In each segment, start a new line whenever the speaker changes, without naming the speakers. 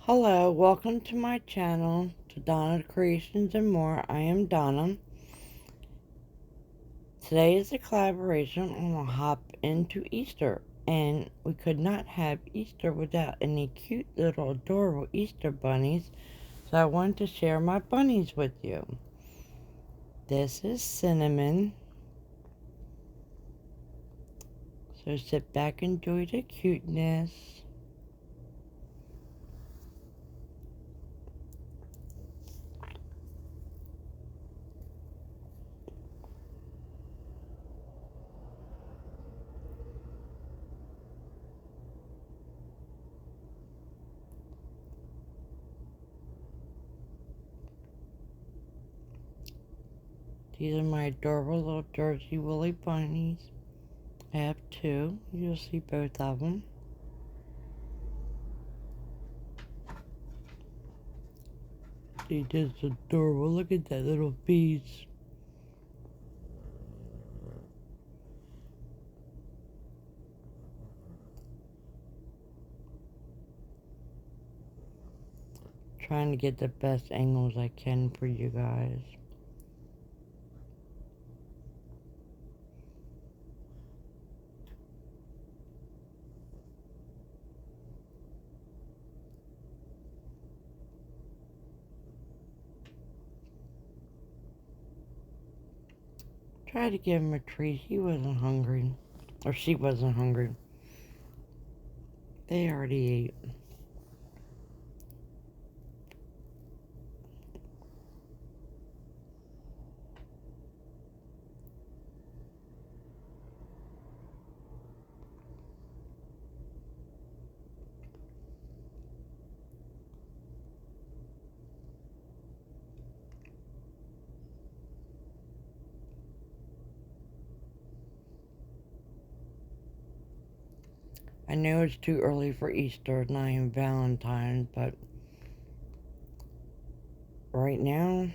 Hello, welcome to my channel, to Donna Creations and More. I am Donna. Today is a collaboration on a hop into Easter, and we could not have Easter without any cute little adorable Easter bunnies, so I wanted to share my bunnies with you. This is Cinnamon, so sit back and enjoy the cuteness. These are my adorable little Jersey woolly bunnies. I have two. You'll see both of them. They just adorable. Look at that little piece. Trying to get the best angles I can for you guys. Tried to give him a treat. He wasn't hungry. Or she wasn't hungry. They already ate. I know it's too early for Easter, it's not even Valentine's, but right now,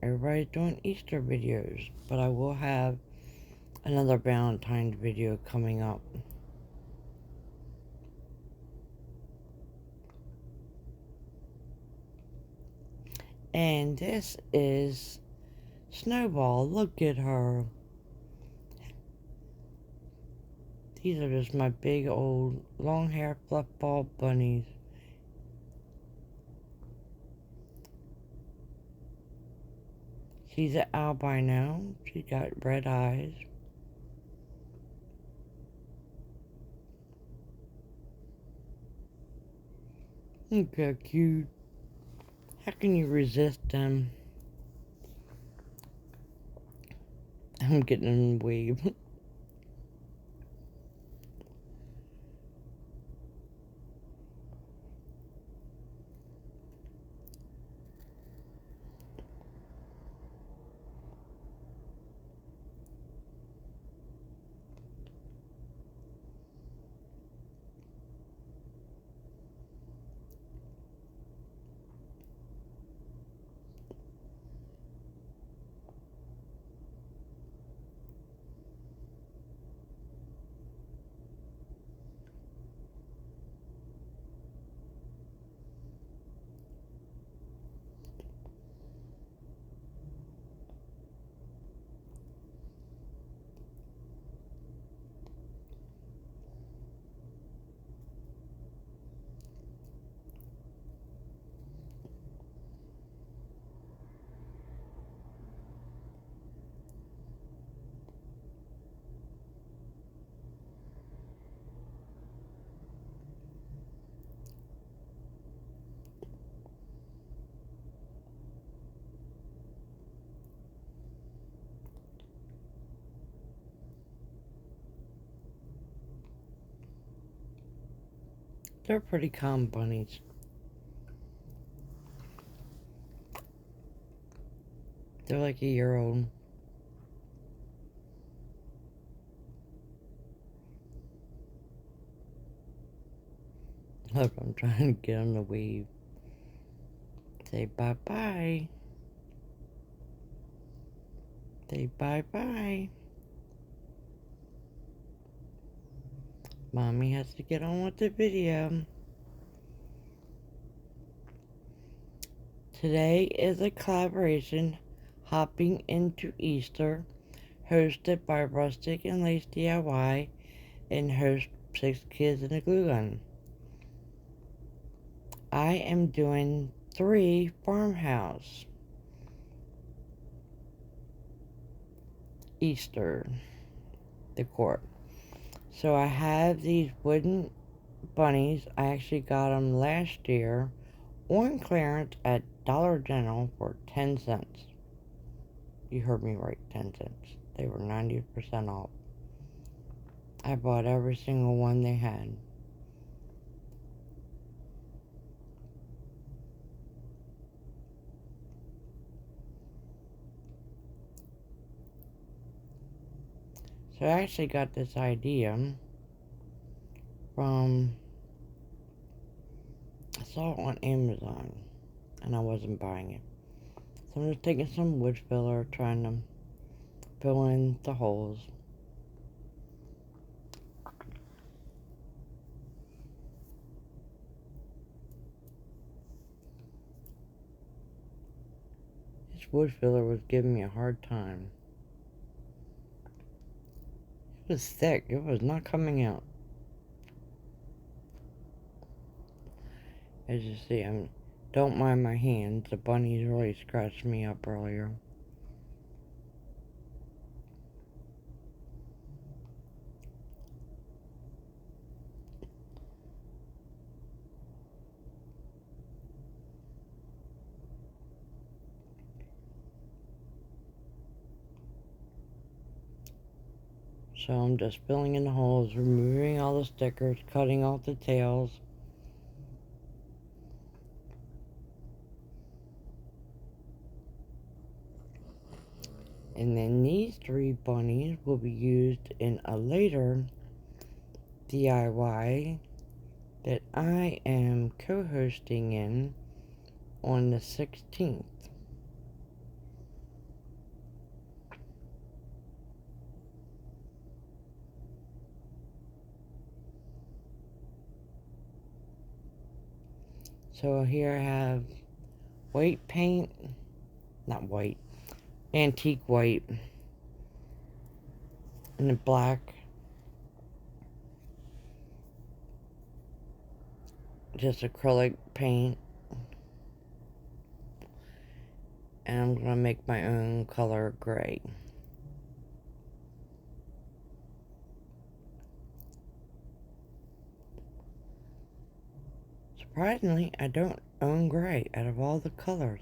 everybody's doing Easter videos. But I will have another Valentine's video coming up. And this is Snowball. Look at her. These are just my big old long hair fluff ball bunnies. She's an albino. She's got red eyes. Look how cute. How can you resist them? I'm getting a wave. They're pretty calm bunnies. They're like a year old. Look, I'm trying to get on the wave. Say bye-bye. Say bye-bye. Mommy has to get on with the video. Today is a collaboration hopping into Easter, hosted by Rustic and Lace DIY and host 6 Kids and a Glue Gun. I am doing 3 Farmhouse Easter decor. So I have these wooden bunnies. I actually got them last year on clearance at Dollar General for 10 cents. You heard me right, 10 cents. They were 90% off. I bought every single one they had. So I actually got this idea from, I saw it on Amazon, and I wasn't buying it. So I'm just taking some wood filler, trying to fill in the holes. This wood filler was giving me a hard time. It was thick. It was not coming out. As you see, don't mind my hands. The bunnies really scratched me up earlier. So I'm just filling in the holes, removing all the stickers, cutting off the tails. And then these 3 bunnies will be used in a later DIY that I am co-hosting in on the 16th. So here I have white paint, not white, antique white, and the black, just acrylic paint, and I'm gonna make my own color gray. Surprisingly, I don't own gray out of all the colors.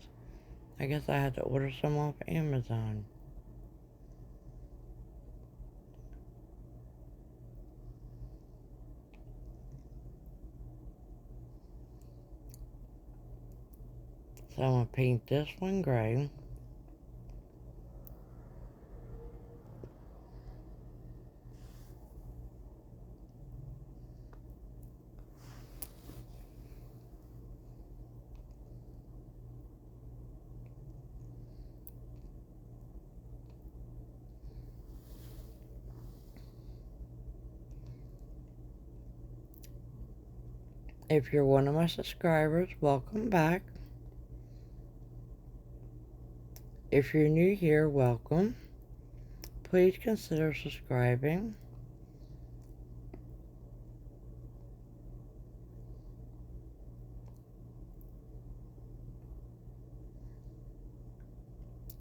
I guess I had to order some off Amazon. So I'm going to paint this one gray. If you're one of my subscribers, welcome back. If you're new here, welcome. Please consider subscribing.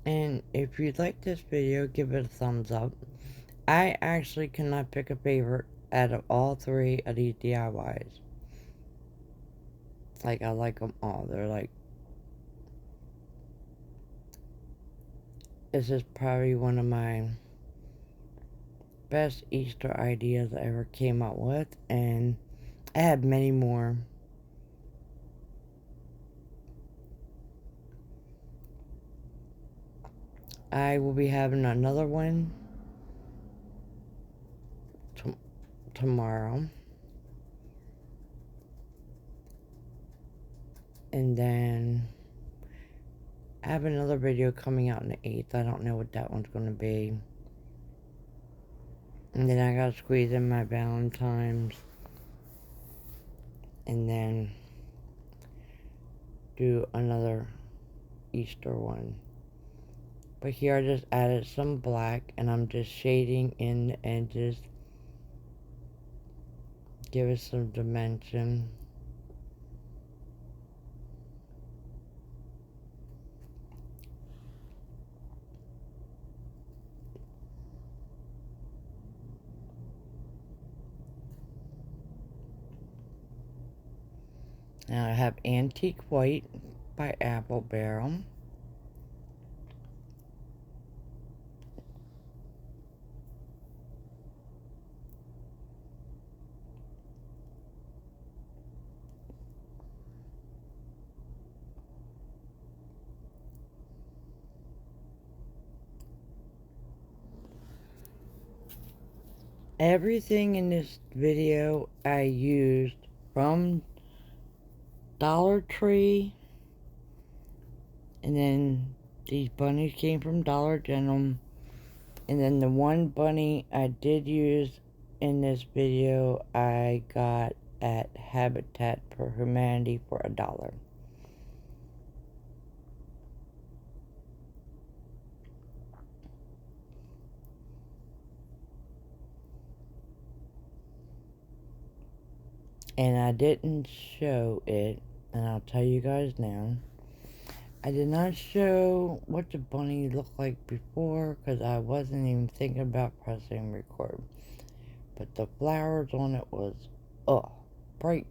And if you like this video, give it a thumbs up. I actually cannot pick a favorite out of all 3 of these DIYs. Like, I like them all. They're like, this is probably one of my best Easter ideas I ever came up with, and I have many more. I will be having another one tomorrow. And then I have another video coming out on the 8th. I don't know what that one's going to be. And then I gotta squeeze in my Valentine's. And then do another Easter one. But here I just added some black and I'm just shading in the edges. Give it some dimension. Now I have Antique White by Apple Barrel. Everything in this video I used from Dollar Tree, and then these bunnies came from Dollar General, and then the one bunny I did use in this video I got at Habitat for Humanity for $1. And I didn't show it, and I'll tell you guys now. I did not show what the bunny looked like before because I wasn't even thinking about pressing record. But the flowers on it was, bright,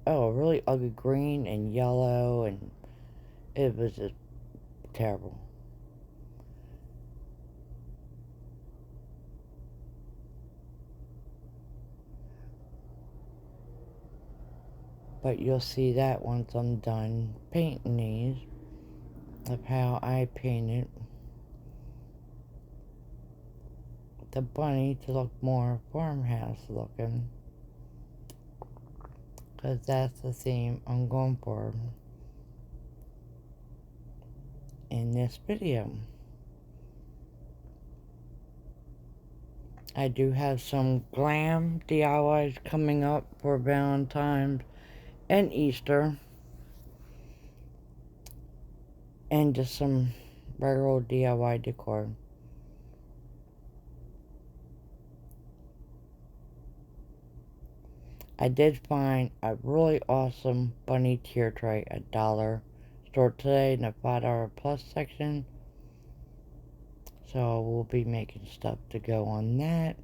really ugly green and yellow, and it was just terrible. But you'll see that once I'm done painting these, of how I painted the bunny to look more farmhouse looking. Because that's the theme I'm going for in this video. I do have some glam DIYs coming up for Valentine's and Easter. And just some regular DIY decor. I did find a really awesome bunny tier tray at $1 store today in the $5 plus section. So we'll be making stuff to go on that.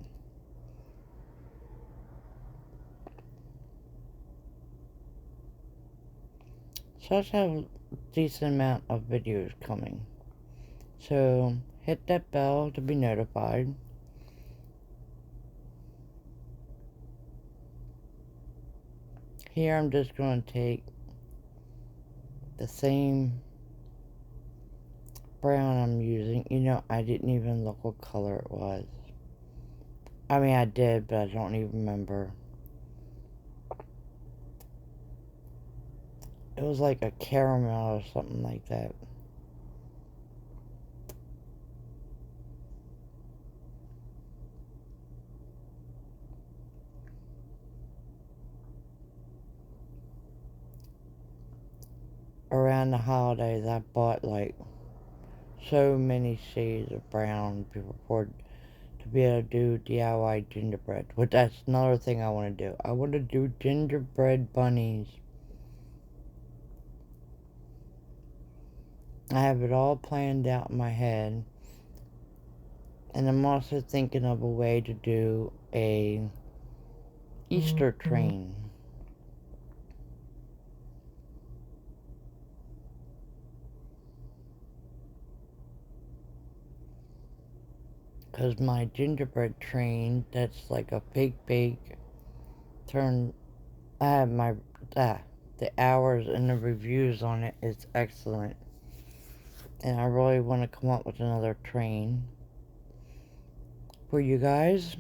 So I have a decent amount of videos coming. So hit that bell to be notified. Here I'm just going to take the same brown I'm using. You know, I didn't even look what color it was. I mean, I did, but I don't even remember. It was like a caramel or something like that. Around the holidays, I bought like so many shades of brown before to be able to do DIY gingerbread. But that's another thing I want to do. I want to do gingerbread bunnies. I have it all planned out in my head. And I'm also thinking of a way to do a Easter train. Because my gingerbread train, that's like a fake bake, I have my, the hours and the reviews on it is excellent. And I really want to come up with another train for you guys.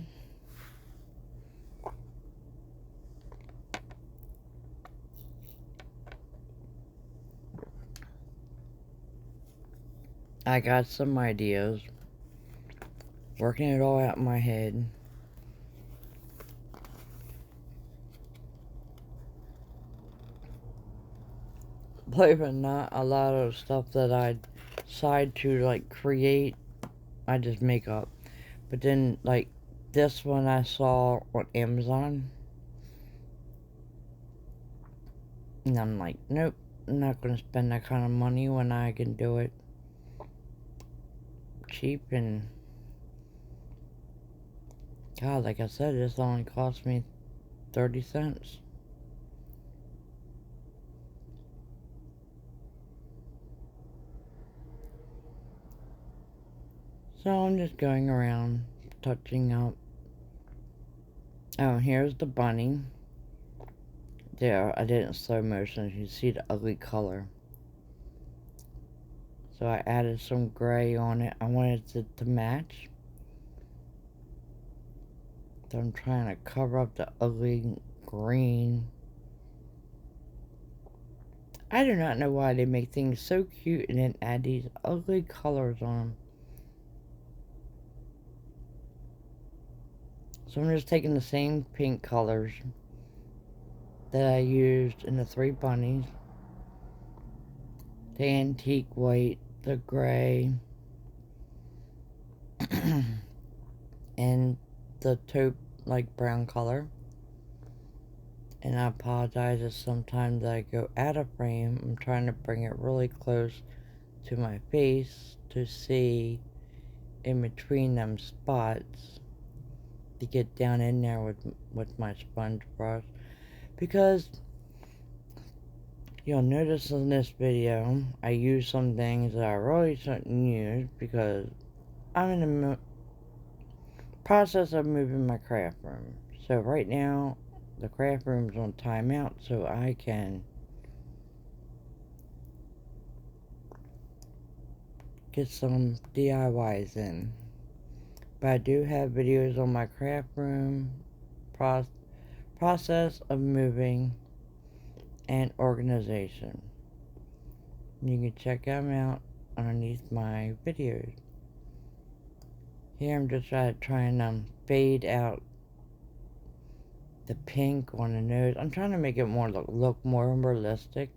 I got some ideas. Working it all out in my head. believe it or not, a lot of stuff that I decide to like create, I just make up. But then like this one I saw on Amazon, and I'm like, nope, I'm not gonna spend that kind of money when I can do it cheap. And God, like I said, this only cost me 30 cents. So I'm just going around touching up. Oh, here's the bunny. There, I did it in slow motion. You can see the ugly color. So I added some gray on it. I wanted it to match. So I'm trying to cover up the ugly green. I do not know why they make things so cute and then add these ugly colors on them. So I'm just taking the same pink colors that I used in the 3 bunnies. The antique white, the gray, and the taupe like brown color. And I apologize if sometimes I go out of frame. I'm trying to bring it really close to my face to see in between them spots to get down in there with my sponge brush. Because you'll notice in this video I use some things that I really shouldn't use because I'm in the process of moving my craft room. So right now the craft room's on timeout so I can get some DIYs in. But I do have videos on my craft room process of moving and organization. You can check them out underneath my videos. Here I'm just trying to fade out the pink on the nose. I'm trying to make it more look more realistic.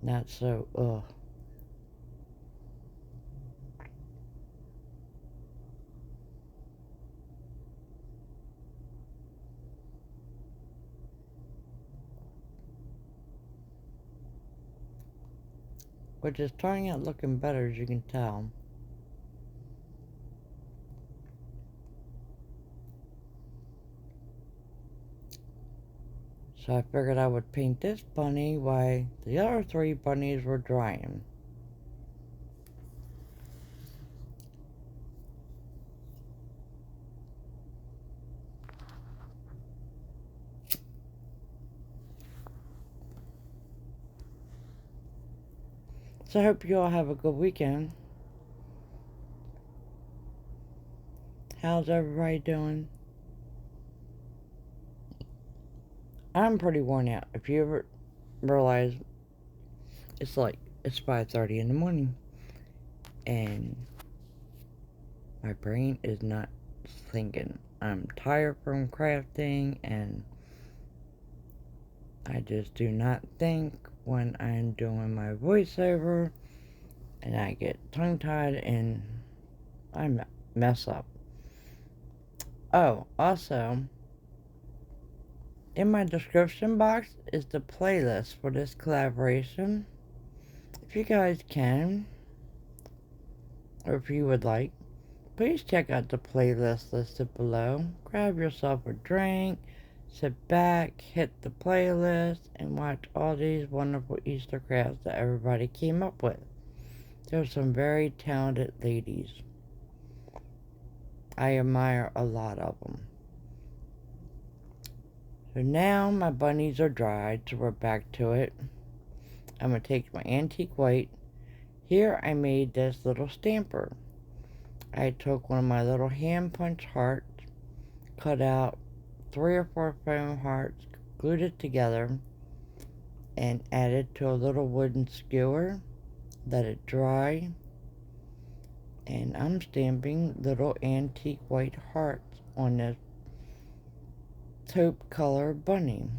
Not so, ugh. Which is turning out looking better, as you can tell. So I figured I would paint this bunny while the other 3 bunnies were drying. So I hope you all have a good weekend. How's everybody doing? I'm pretty worn out. If you ever realize it's 5:30 in the morning and my brain is not thinking. I'm tired from crafting and I just do not think when I'm doing my voiceover, and I get tongue-tied and I mess up. Oh, also, in my description box is the playlist for this collaboration. If you guys can, or if you would like, please check out the playlist listed below. Grab yourself a drink, sit back, hit the playlist, and watch all these wonderful Easter crafts that everybody came up with. There's some very talented ladies. I admire a lot of them. So now my bunnies are dried, so we're back to it. I'm going to take my antique white. Here I made this little stamper. I took one of my little hand punch hearts, cut out 3 or 4 foam hearts, glued it together, and added to a little wooden skewer. Let it dry. And I'm stamping little antique white hearts on this taupe color bunny.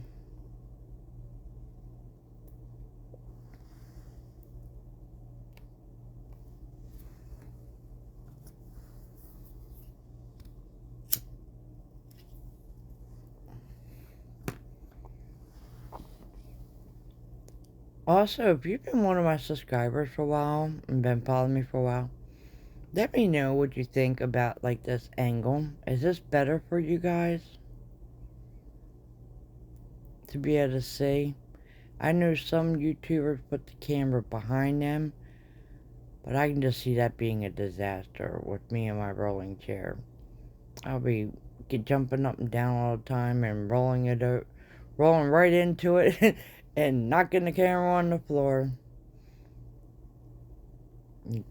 Also, if you've been one of my subscribers for a while and been following me for a while, let me know what you think about like this angle. Is this better for you guys to be able to see? I know some YouTubers put the camera behind them, but I can just see that being a disaster with me and my rolling chair. I'll be jumping up and down all the time and rolling right into it and knocking the camera on the floor.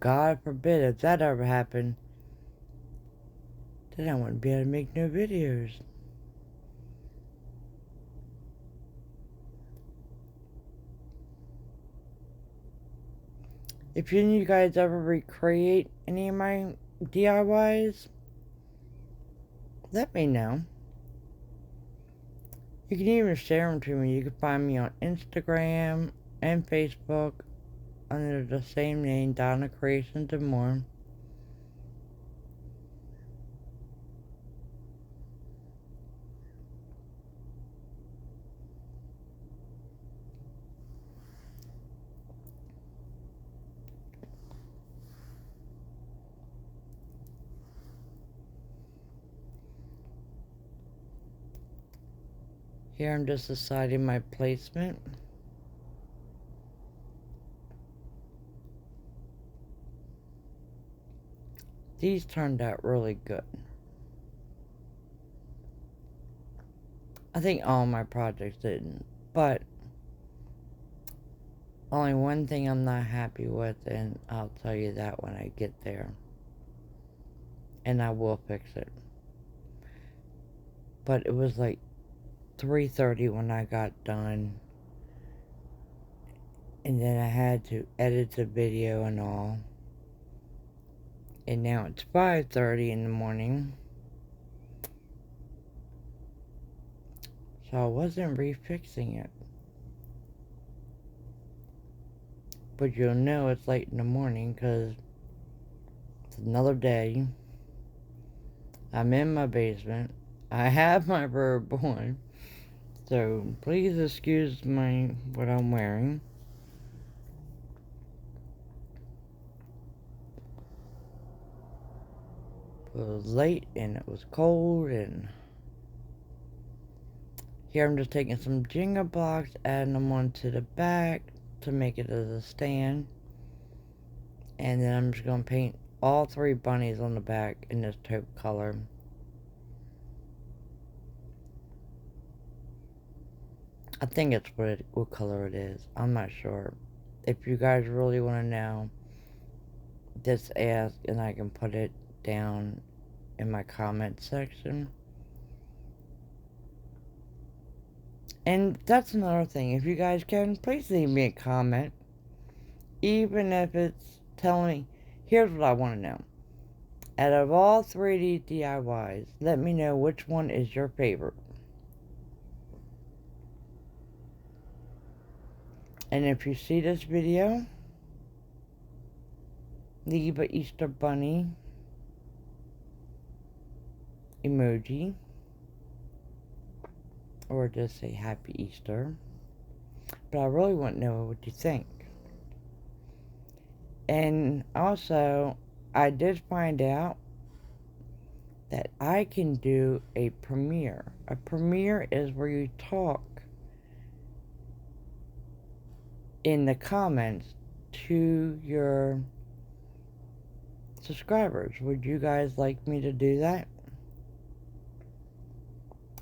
God forbid if that ever happened, then I wouldn't be able to make no videos. If any of you guys ever recreate any of my DIYs, let me know. You can even share them to me. You can find me on Instagram and Facebook under the same name, Donna Creations and More. Here I'm just deciding my placement. These turned out really good. I think all my projects didn't, but only one thing I'm not happy with, and I'll tell you that when I get there. And I will fix it. But it was like 3:30 when I got done. And then I had to edit the video and all. And now it's 5:30 in the morning. So I wasn't refixing it. But you'll know it's late in the morning because it's another day. I'm in my basement. I have my robe on. So please excuse what I'm wearing. It was late and it was cold, and here I'm just taking some Jenga blocks, adding them onto the back to make it as a stand. And then I'm just going to paint all 3 bunnies on the back in this taupe color. I think it's what color it is. I'm not sure. If you guys really want to know, just ask and I can put it down in my comment section. And that's another thing. If you guys can, please leave me a comment. Even if it's telling me, here's what I want to know. Out of all 3 of these DIYs, let me know which one is your favorite. And if you see this video, leave a Easter bunny emoji, or just say Happy Easter. But I really want to know what you think. And also, I did find out that I can do a premiere. A premiere is where you talk in the comments to your subscribers. Would you guys like me to do that?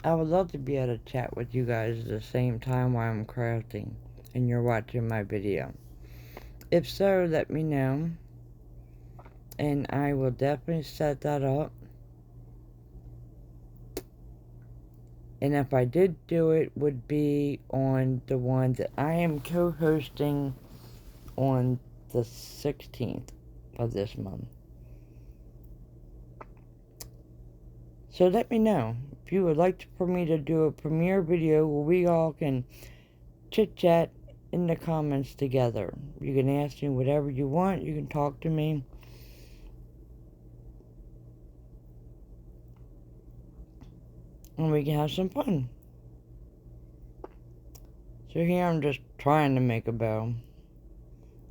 I would love to be able to chat with you guys at the same time while I'm crafting and you're watching my video. If so, let me know, and I will definitely set that up. And if I did do it, would be on the one that I am co-hosting on the 16th of this month. So let me know. if you would like for me to do a premiere video where we all can chit-chat in the comments together. You can ask me whatever you want. You can talk to me. And we can have some fun. So here I'm just trying to make a bow.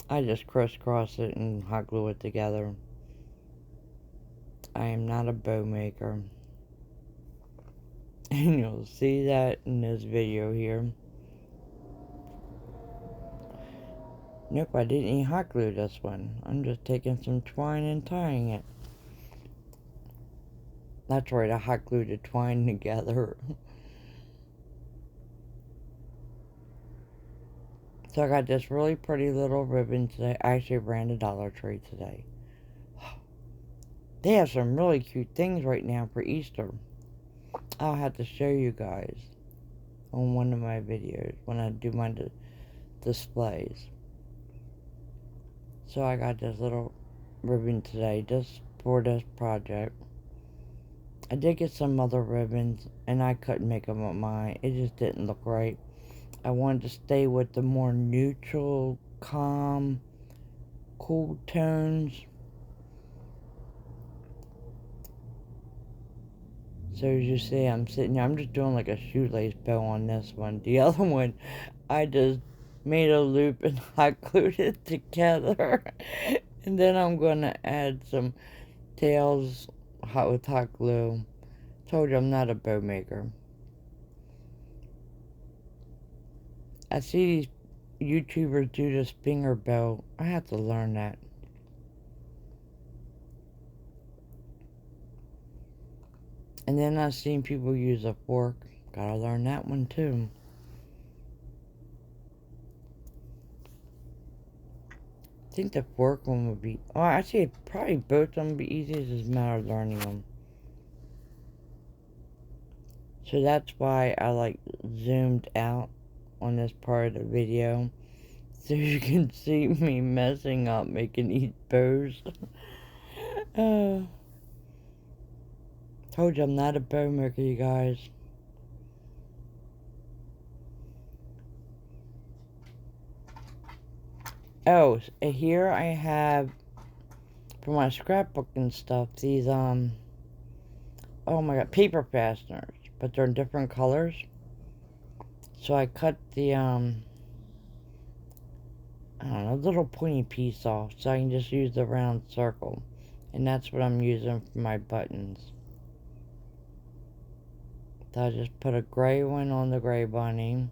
I just crisscross it and hot glue it together. I am not a bow maker. And you'll see that in this video here. Nope, I didn't even hot glue this one. I'm just taking some twine and tying it. That's right, I hot glued the twine together. So I got this really pretty little ribbon today. I actually ran to Dollar Tree today. They have some really cute things right now for Easter. I'll have to show you guys on one of my videos when I do my displays. So I got this little ribbon today just for this project. I did get some other ribbons and I couldn't make them up mine. It just didn't look right. I wanted to stay with the more neutral, calm, cool tones. So as you see, I'm sitting here, I'm just doing like a shoelace bow on this one. The other one, I just made a loop and hot glued it together. And then I'm going to add some tails with hot glue. Told you I'm not a bow maker. I see these YouTubers do this finger bow. I have to learn that. And then I've seen people use a fork. Gotta learn that one too. I think the fork one would be... Oh, actually, probably both of them would be easy. It's just a matter of learning them. So that's why I like zoomed out on this part of the video. So you can see me messing up making these bows. Told you I'm not a bow maker, you guys. Oh, here I have, for my scrapbooking stuff, these, oh my god, paper fasteners. But they're in different colors. So I cut the, I don't know, little pointy piece off so I can just use the round circle. And that's what I'm using for my buttons. So I just put a gray one on the gray bunny.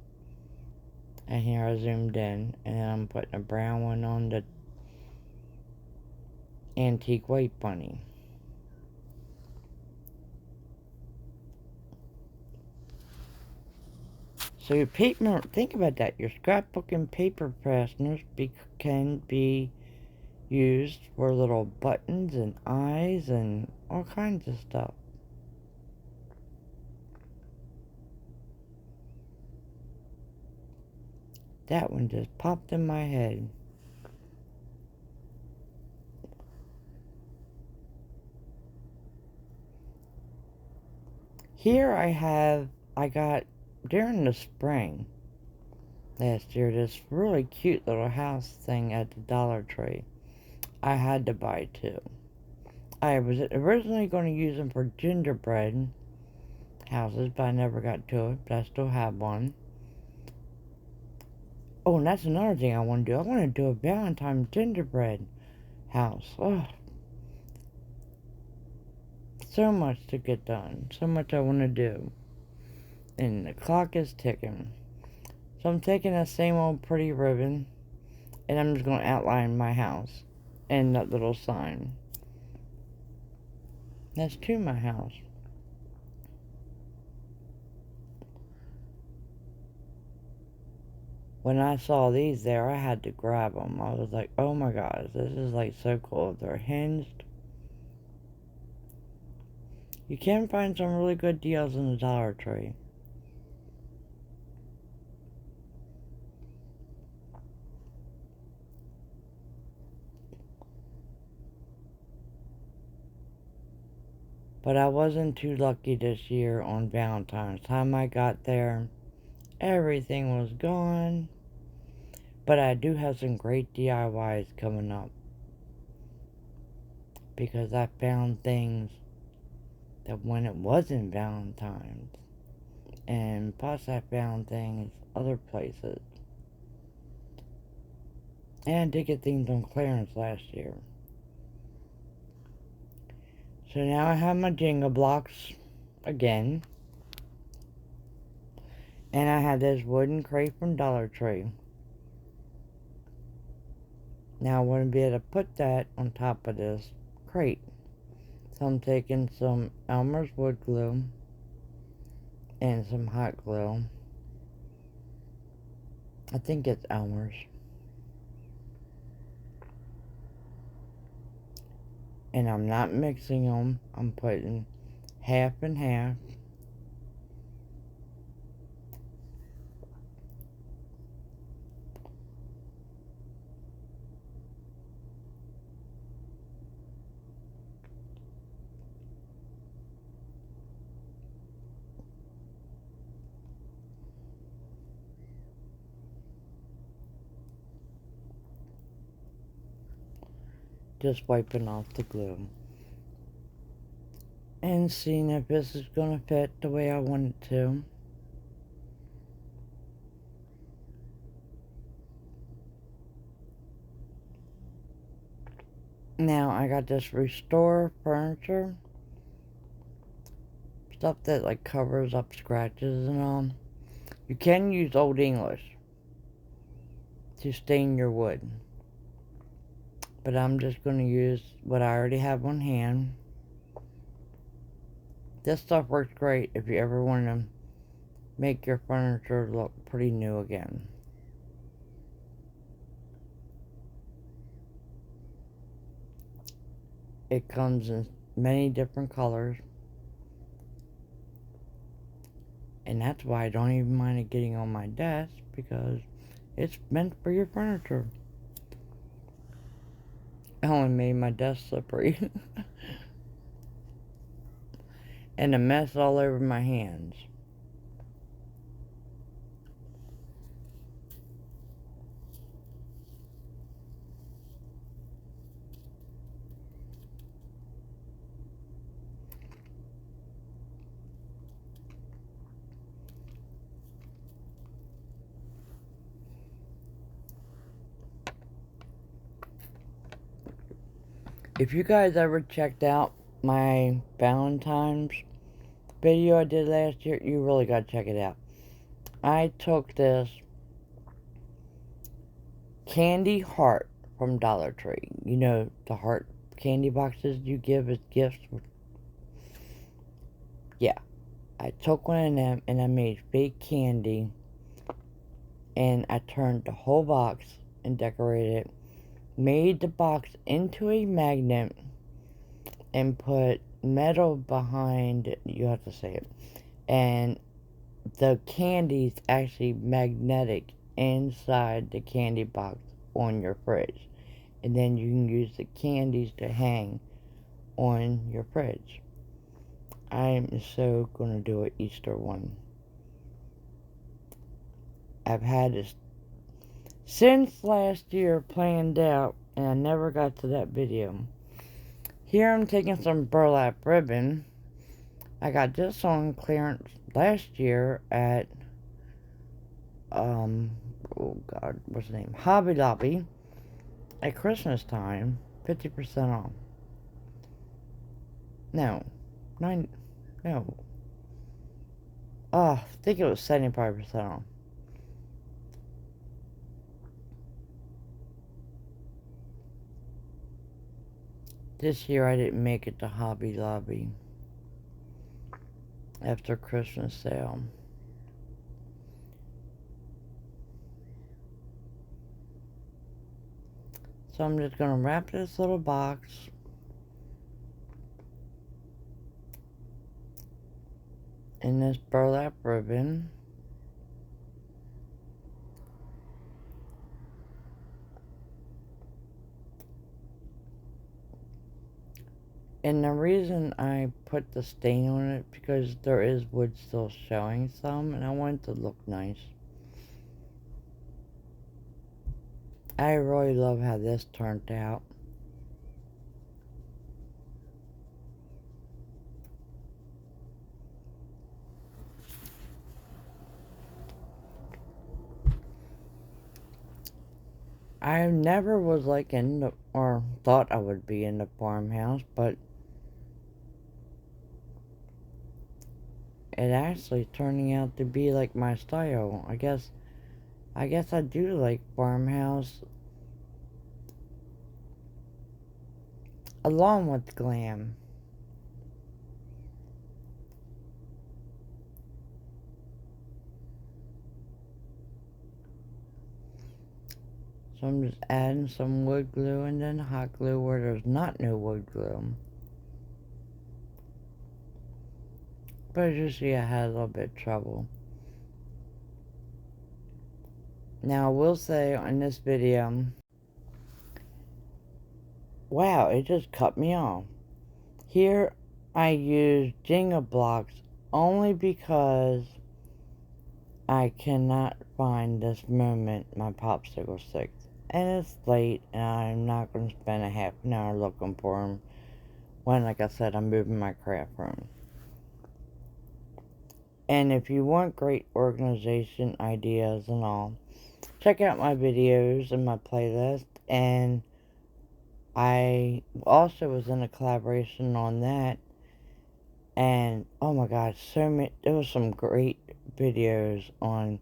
And here I zoomed in. And then I'm putting a brown one on the antique white bunny. So your paper, think about that. Your scrapbooking paper fasteners can be used for little buttons and eyes and all kinds of stuff. That one just popped in my head. Here I got during the spring last year this really cute little house thing at the Dollar Tree. I had to buy two. I was originally going to use them for gingerbread houses, but I never got to it, but I still have one. Oh, and that's another thing I want to do. I want to do a Valentine's gingerbread house. Oh, so much to get done. So much I want to do. And the clock is ticking. So I'm taking that same old pretty ribbon, and I'm just going to outline my house and that little sign. That's to my house. When I saw these there, I had to grab them. I was like, oh my gosh, this is like so cool. They're hinged. You can find some really good deals in the Dollar Tree. But I wasn't too lucky this year on Valentine's. Time I got there, everything was gone. But I do have some great DIYs coming up. Because I found things that when it wasn't Valentine's. And plus I found things other places. And I did get things on clearance last year. So now I have my Jenga blocks again. And I have this wooden crate from Dollar Tree. Now I want to be able to put that on top of this crate. So I'm taking some Elmer's wood glue and some hot glue. I think it's Elmer's. And I'm not mixing them. I'm putting half and half. Just wiping off the glue. And seeing if this is going to fit the way I want it to. Now I got this Restore Furniture. Stuff that like covers up scratches and all. You can use Old English to stain your wood. But I'm just going to use what I already have on hand. This stuff works great if you ever want to make your furniture look pretty new again. It comes in many different colors. And that's why I don't even mind it getting on my desk, because it's meant for your furniture. I only made my desk slippery. And a mess all over my hands. If you guys ever checked out my Valentine's video I did last year, you really gotta check it out. I took this candy heart from Dollar Tree. You know, the heart candy boxes you give as gifts. Yeah. I took one of them and I made fake candy. And I turned the whole box and decorated it. Made the box into a magnet and put metal behind it. You have to say it. And the candy's actually magnetic inside the candy box on your fridge. And then you can use the candies to hang on your fridge. I'm so gonna do an Easter one. I've had this since last year planned out, and I never got to that video. Here I'm taking some burlap ribbon. I got this on clearance last year at, oh God, what's the name? Hobby Lobby at Christmas time, 50% off. No. I think it was 75% off. This year I didn't make it to Hobby Lobby after Christmas sale. So I'm just going to wrap this little box in this burlap ribbon. And the reason I put the stain on it, because there is wood still showing some, and I want it to look nice. I really love how this turned out. I never was like in the, or thought I would be in the farmhouse, but it actually turning out to be like my style. I guess I do like farmhouse along with glam. So I'm just adding some wood glue and then hot glue where there's not no wood glue. But as you see, I had a little bit of trouble. Now I will say on this video, wow, it just cut me off. Here I use Jenga blocks only because I cannot find this moment my popsicle sticks. And it's late and I'm not going to spend a half an hour looking for them when, like I said, I'm moving my craft room. And if you want great organization ideas and all, check out my videos and my playlist. And I also was in a collaboration on that. And oh my god, there was some great videos on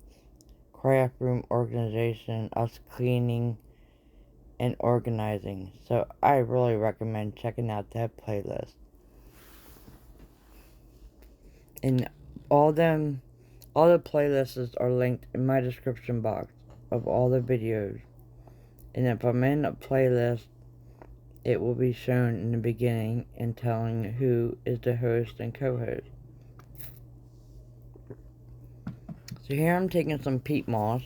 craft room organization, us cleaning and organizing. So I really recommend checking out that playlist. And all the playlists are linked in my description box of all the videos. And if I'm in a playlist, it will be shown in the beginning and telling who is the host and co-host. So here I'm taking some peat moss.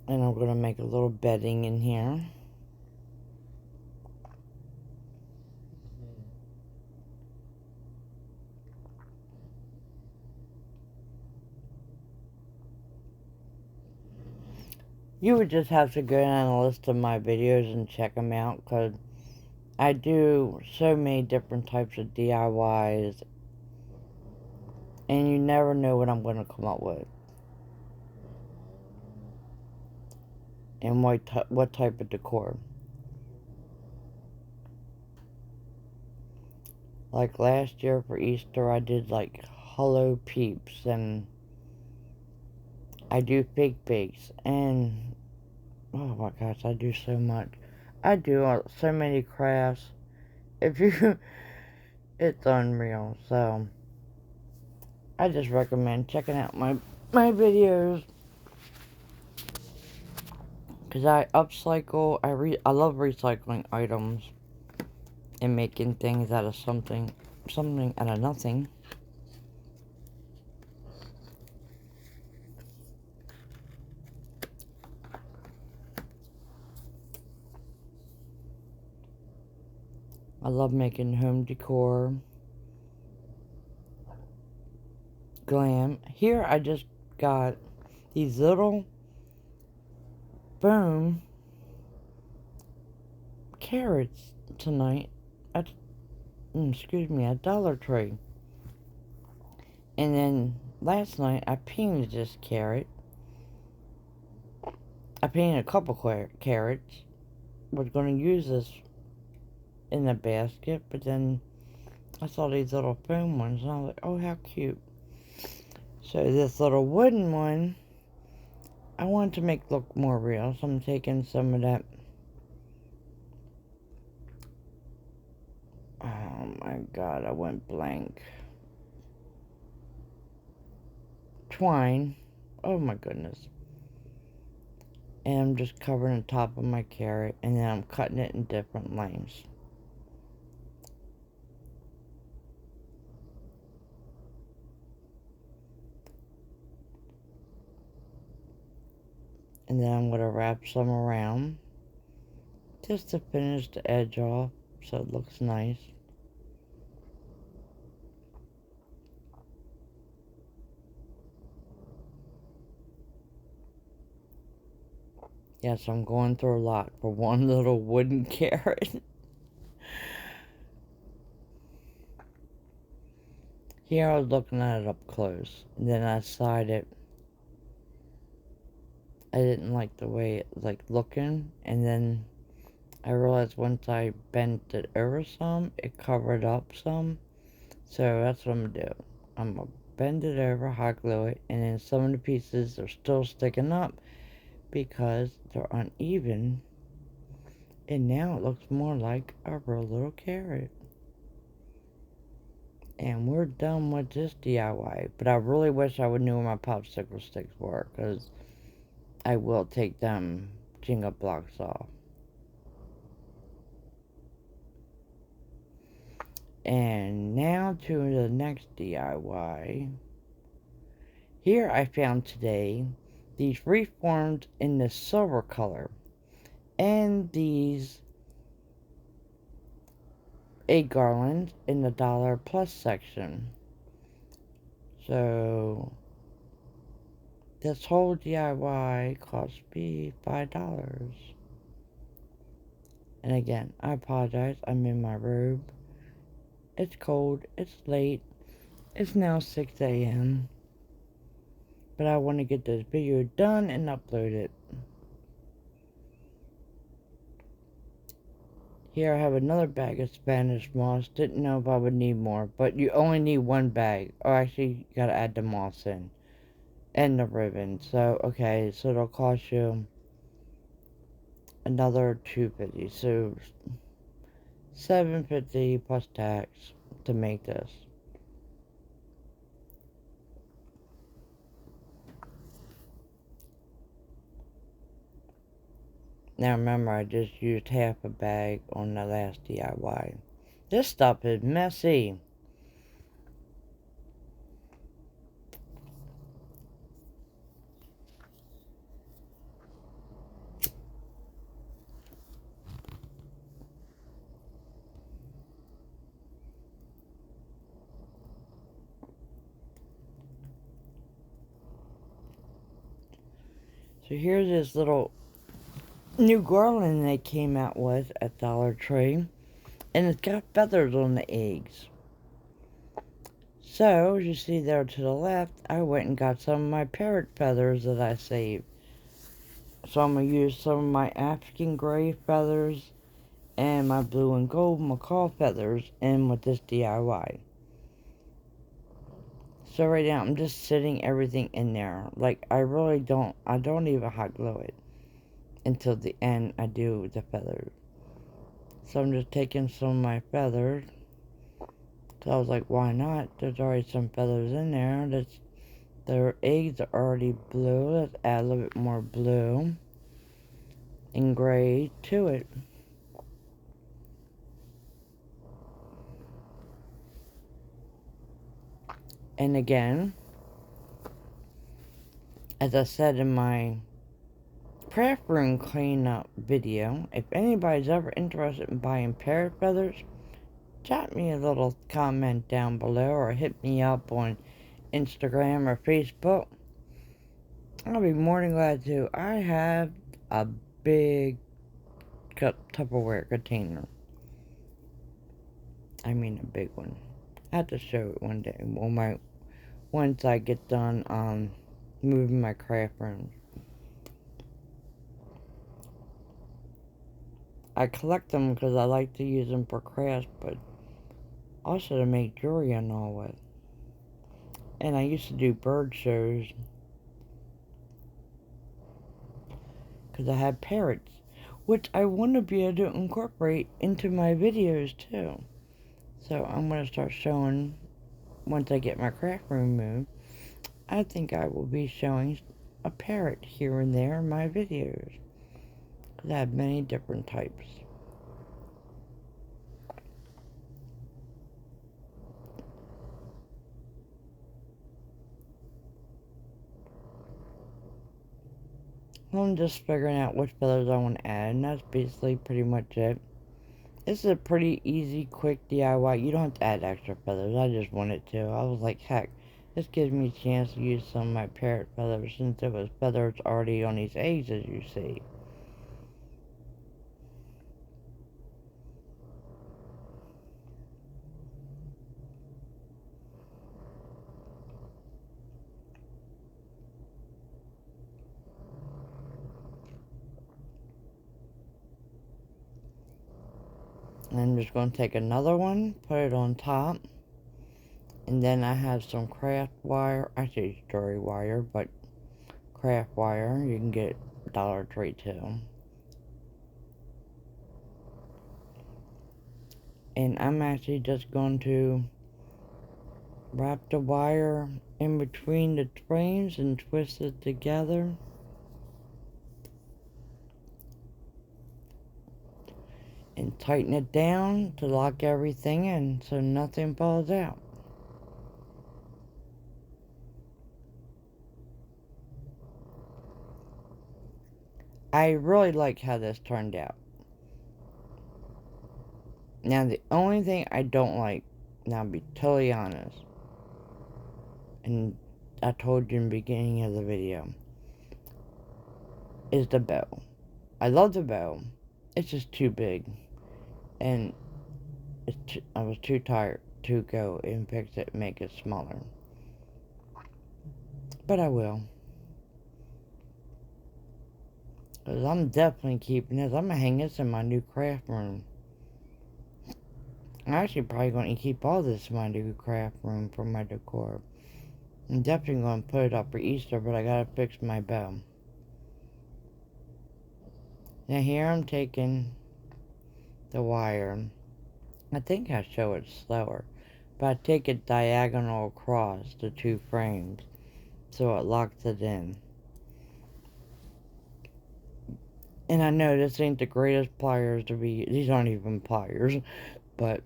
And I'm going to make a little bedding in here. You would just have to go down a list of my videos and check them out, because I do so many different types of DIYs, and you never know what I'm going to come up with. And what type of decor. Like last year for Easter, I did like Hol Peeps, and I do fig bakes, and oh my gosh, I do so much. I do so many crafts. If you, it's unreal. So I just recommend checking out my videos, because I upcycle. I love recycling items and making things out of something out of nothing. I love making home decor, glam. Here I just got these little foam carrots tonight at, at Dollar Tree. And then last night I painted this carrot. I painted a couple carrots. Was going to use this in the basket, but then I saw these little foam ones and I was like, oh, how cute. So this little wooden one, I wanted to make look more real, so I'm taking some of that, oh my god, I went blank, twine, oh my goodness, and I'm just covering the top of my carrot, and then I'm cutting it in different lengths. And then I'm going to wrap some around just to finish the edge off so it looks nice. Yes, I'm going through a lot for one little wooden carrot. Here I was looking at it up close, and then I decided I didn't like the way it looking, and then I realized once I bent it over some, it covered up some. So that's what I'm gonna do. I'm gonna bend it over, hot glue it, and then some of the pieces are still sticking up because they're uneven. And now it looks more like a real little carrot. And we're done with this DIY. But I really wish I would knew where my popsicle sticks were, because I will take them Jenga blocks off. And now to the next DIY. Here I found today these reformed in the silver color. And these a garland in the dollar plus section. So this whole DIY cost me $5. And again, I apologize. I'm in my robe. It's cold. It's late. It's now 6 a.m. But I want to get this video done and upload it. Here I have another bag of Spanish moss. Didn't know if I would need more, but you only need one bag. Oh, actually, you gotta add the moss in. And the ribbon. So, okay, so it'll cost you another $2.50. So, $7.50 plus tax to make this. Now remember, I just used half a bag on the last DIY. This stuff is messy. So here's this little new garland they came out with at Dollar Tree. And it's got feathers on the eggs. So, as you see there to the left, I went and got some of my parrot feathers that I saved. So I'm going to use some of my African gray feathers and my blue and gold macaw feathers in with this DIY. So right now I'm just sitting everything in there. Like I don't even hot glue it until the end I do the feathers. So I'm just taking some of my feathers. So I was like, why not? There's already some feathers in there. Their eggs are already blue. Let's add a little bit more blue and gray to it. And again, as I said in my craft room cleanup video, if anybody's ever interested in buying parrot feathers, drop me a little comment down below or hit me up on Instagram or Facebook. I'll be more than glad to. I have a big Tupperware container. I mean a big one. I have to show it one day once I get done moving my craft room. I collect them because I like to use them for crafts, but also to make jewelry and all with. And I used to do bird shows because I had parrots, which I want to be able to incorporate into my videos too. So I'm going to start showing, once I get my craft room moved, I think I will be showing a parrot here and there in my videos. Because I have many different types. I'm just figuring out which feathers I want to add, and that's basically pretty much it. This is a pretty easy, quick DIY. You don't have to add extra feathers. I just wanted to. I was like, heck, this gives me a chance to use some of my parrot feathers since there was feathers already on these eggs, as you see. And I'm just going to take another one, put it on top. And then I have some craft wire. Actually, it's story wire, but craft wire. You can get Dollar Tree too. And I'm actually just going to wrap the wire in between the frames and twist it together. And tighten it down to lock everything in so nothing falls out. I really like how this turned out. Now the only thing I don't like, now to be totally honest, and I told you in the beginning of the video, is the bow. I love the bow. It's just too big. And I was too tired to go and fix it and make it smaller. But I will. Because I'm definitely keeping this. I'm going to hang this in my new craft room. I'm actually probably going to keep all this in my new craft room for my decor. I'm definitely going to put it up for Easter, but I got to fix my bow. Now here I'm taking the wire. I think I show it slower. But I take it diagonal across the two frames so it locks it in. And I know this ain't the greatest pliers to be, these aren't even pliers, but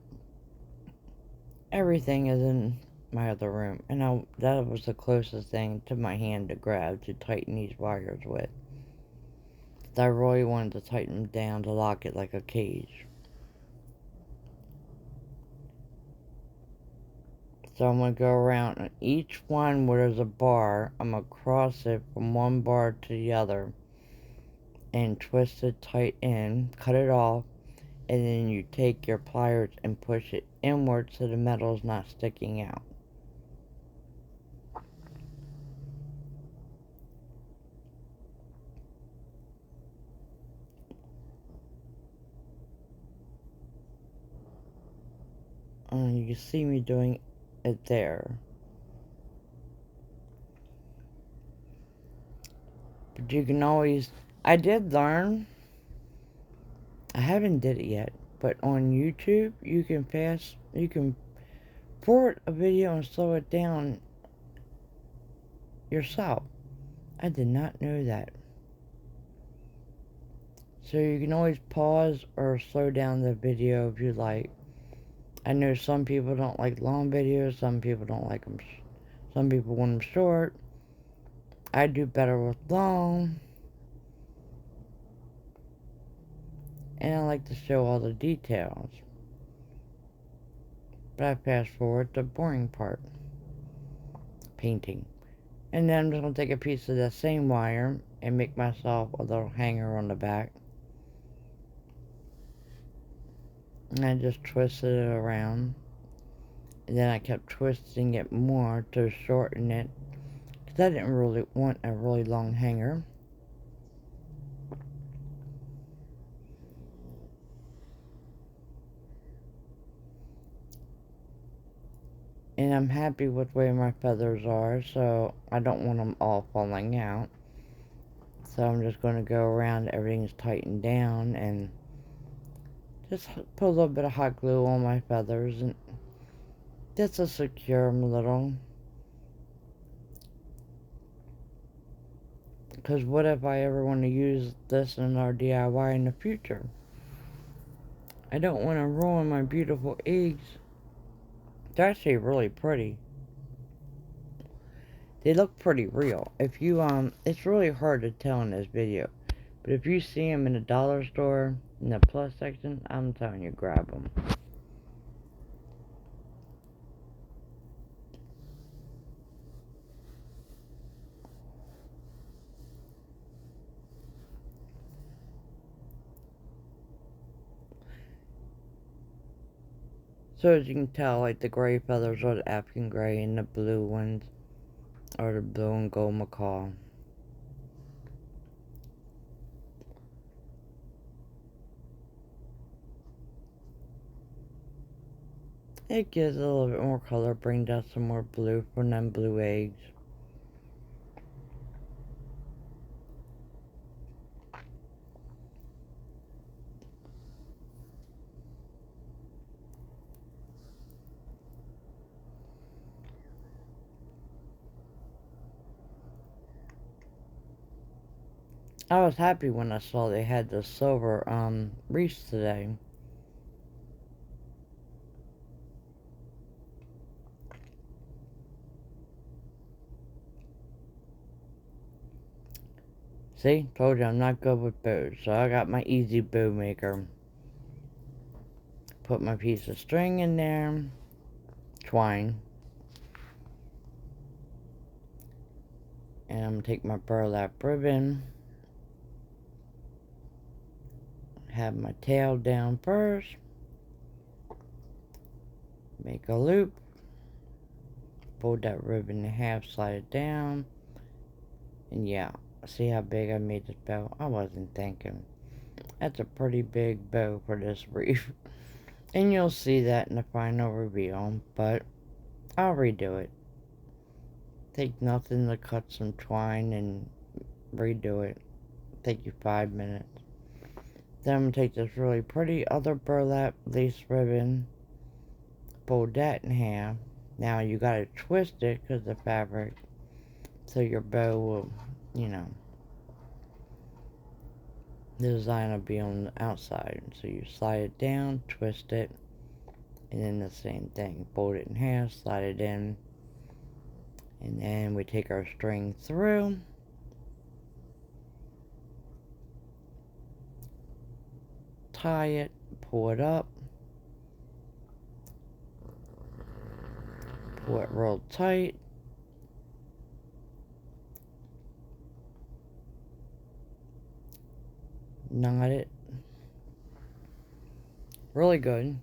everything is in my other room. And that was the closest thing to my hand to grab to tighten these wires with. I really wanted to tighten them down to lock it like a cage. So I'm going to go around and each one where there's a bar, I'm going to cross it from one bar to the other and twist it tight in, cut it off, and then you take your pliers and push it inward so the metal's not sticking out. You can see me doing it there. But you can always, I did learn, I haven't did it yet, but on YouTube, you can forward a video and slow it down yourself. I did not know that. So you can always pause or slow down the video if you like. I know some people don't like long videos, some people don't like them, some people want them short. I do better with long. And I like to show all the details. But I fast forward the boring part. Painting. And then I'm just going to take a piece of that same wire and make myself a little hanger on the back. And I just twisted it around. And then I kept twisting it more to shorten it. Because I didn't really want a really long hanger. And I'm happy with the way my feathers are, so I don't want them all falling out. So I'm just going to go around, everything's tightened down, and just put a little bit of hot glue on my feathers, and just to secure them a little. Because what if I ever want to use this in our DIY in the future? I don't want to ruin my beautiful eggs. They're actually really pretty. They look pretty real. If you, it's really hard to tell in this video. But if you see them in the dollar store, in the plus section, I'm telling you, grab them. So as you can tell, like the gray feathers are the African gray and the blue ones are the blue and gold macaw. It gives a little bit more color, brings out some more blue from them blue eggs. I was happy when I saw they had the silver wreaths today. See, told you I'm not good with bows, so I got my easy bow maker. Put my piece of string in there, twine, and I'm gonna take my burlap ribbon, have my tail down first, make a loop, fold that ribbon in half, slide it down, and yeah, see how big I made this bow? I wasn't thinking. That's a pretty big bow for this wreath. And you'll see that in the final reveal, but I'll redo it. Take nothing to cut some twine and redo it. Take you 5 minutes. Then I'm going to take this really pretty other burlap lace ribbon, fold that in half. Now you got to twist it because the fabric, so your bow will, you know, the design will be on the outside. So you slide it down, twist it, and then the same thing. Fold it in half, slide it in, and then we take our string through. Tie it, pull it up, pull it real tight, knot it really good,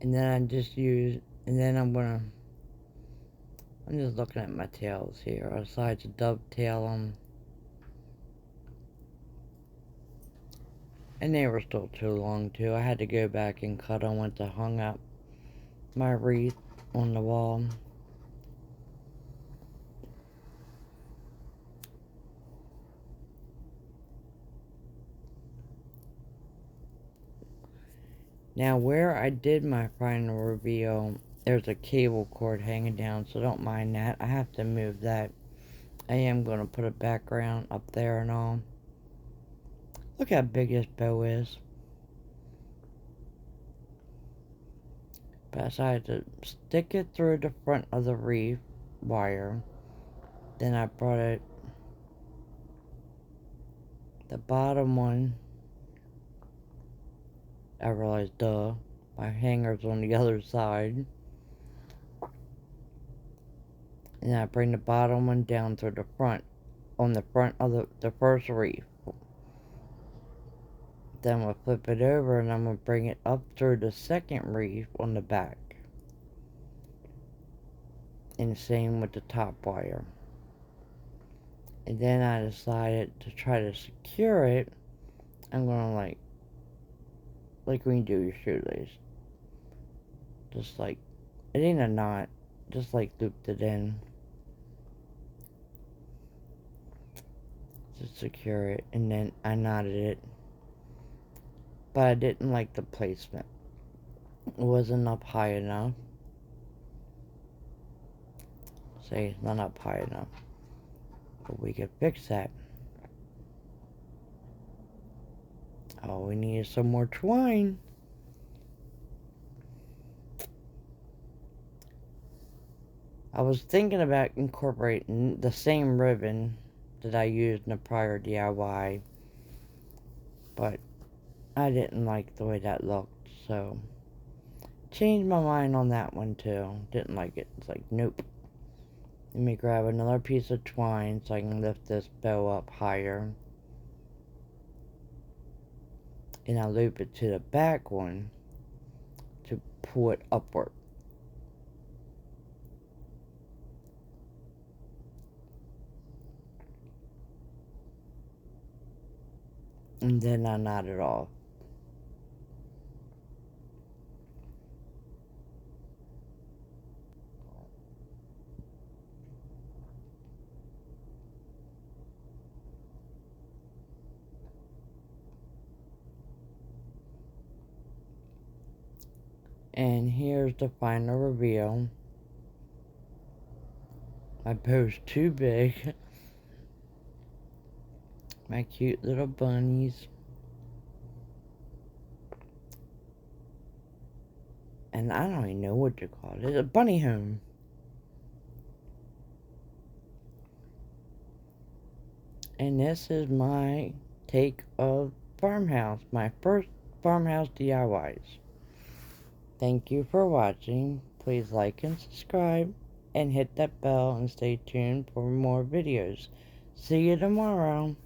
and then I just use, and then I'm just looking at my tails here. I decided to dovetail them, and they were still too long too. I had to go back and cut them once I hung up my wreath on the wall. Now where I did my final reveal, there's a cable cord hanging down, so don't mind that. I have to move that. I am going to put a background up there and all. Look how big this bow is. But I decided to stick it through the front of the wreath wire. Then I brought it, the bottom one, I realized, duh, my hanger's on the other side. And I bring the bottom one down through the front, on the front of the first wreath. Then we'll flip it over and I'm going to bring it up through the second wreath on the back. And same with the top wire. And then I decided to try to secure it. I'm going to like when you do your shoelace. Just like, it ain't a knot, just like looped it in. To secure it, and then I knotted it. But I didn't like the placement. It wasn't up high enough. See, it's not up high enough. But we could fix that. All we need is some more twine. I was thinking about incorporating the same ribbon that I used in the prior DIY, but I didn't like the way that looked, so changed my mind on that one too. Didn't like it. It's like, nope. Let me grab another piece of twine so I can lift this bow up higher. And I loop it to the back one to pull it upward. And then I knot it off. And here's the final reveal. My bow's too big. My cute little bunnies. And I don't even know what to call it. It's a bunny home. And this is my take of Farmhouse. My first Farmhouse DIYs. Thank you for watching. Please like and subscribe. And hit that bell and stay tuned for more videos. See you tomorrow.